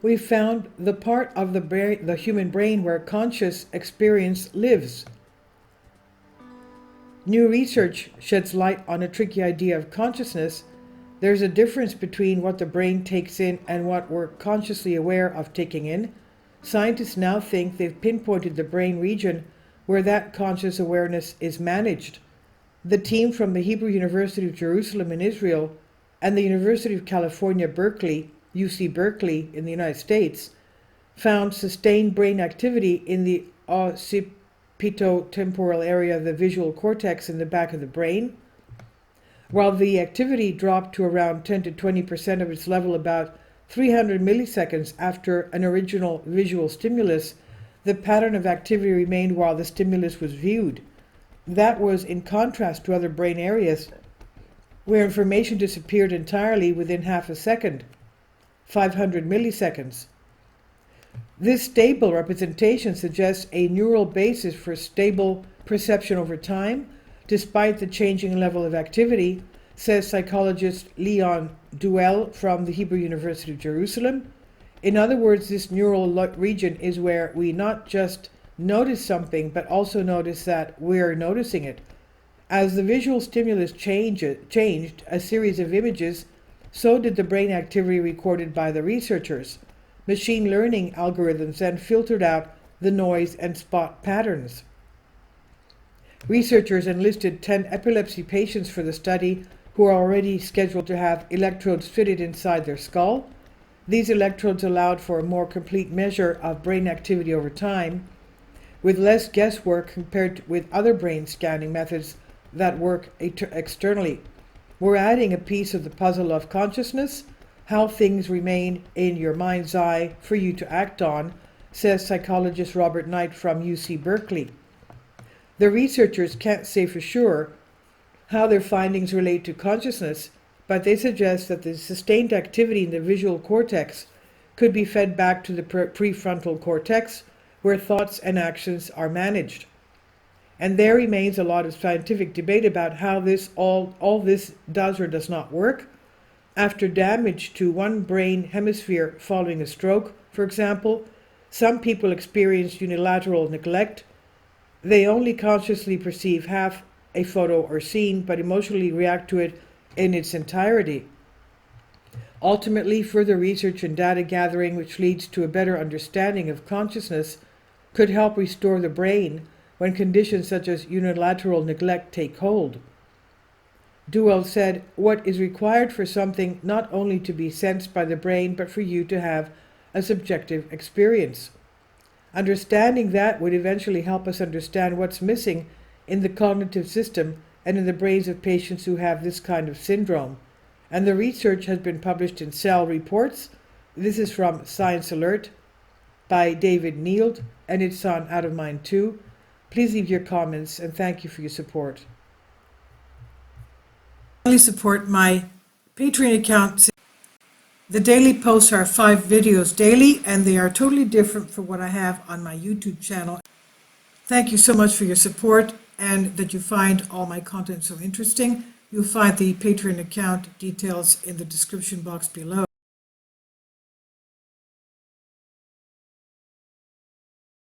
we found the part of the human brain where conscious experience lives. New research sheds light on a tricky idea of consciousness. There's a difference between what the brain takes in and what we're consciously aware of taking in. Scientists now think they've pinpointed the brain region where that conscious awareness is managed. The team from the Hebrew University of Jerusalem in Israel and the University of California, Berkeley, UC Berkeley in the United States, found sustained brain activity in the occipitotemporal area of the visual cortex in the back of the brain. While the activity dropped to around 10 to 20% of its level about 300 milliseconds after an original visual stimulus, the pattern of activity remained while the stimulus was viewed. That was in contrast to other brain areas where information disappeared entirely within half a second, 500 milliseconds. This stable representation suggests a neural basis for stable perception over time, despite the changing level of activity, says psychologist Leon Duell from the Hebrew University of Jerusalem. In other words, this neural region is where we not just notice something, but also notice that we're noticing it. As the visual stimulus changed a series of images, so did the brain activity recorded by the researchers. Machine learning algorithms then filtered out the noise and spot patterns. Researchers enlisted 10 epilepsy patients for the study who are already scheduled to have electrodes fitted inside their skull. These electrodes allowed for a more complete measure of brain activity over time, with less guesswork compared with other brain scanning methods that work externally. We're adding a piece of the puzzle of consciousness, how things remain in your mind's eye for you to act on, says psychologist Robert Knight from UC Berkeley. The researchers can't say for sure how their findings relate to consciousness, but they suggest that the sustained activity in the visual cortex could be fed back to the prefrontal cortex, where thoughts and actions are managed. And there remains a lot of scientific debate about how all this does or does not work. After damage to one brain hemisphere following a stroke, for example, some people experience unilateral neglect. They only consciously perceive half a photo or scene, but emotionally react to it in its entirety. Ultimately, further research and data gathering, which leads to a better understanding of consciousness, could help restore the brain when conditions such as unilateral neglect take hold. Duell said, "What is required for something not only to be sensed by the brain, but for you to have a subjective experience. Understanding that would eventually help us understand what's missing in the cognitive system and in the brains of patients who have this kind of syndrome." And the research has been published in Cell Reports. This is from Science Alert by David Neild, and it's on Out of Mind 2. Please leave your comments, and thank you for your support. Please support my Patreon account. The daily posts are 5 videos daily, and they are totally different from what I have on my YouTube channel. Thank you so much for your support and that you find all my content so interesting. You'll find the Patreon account details in the description box below.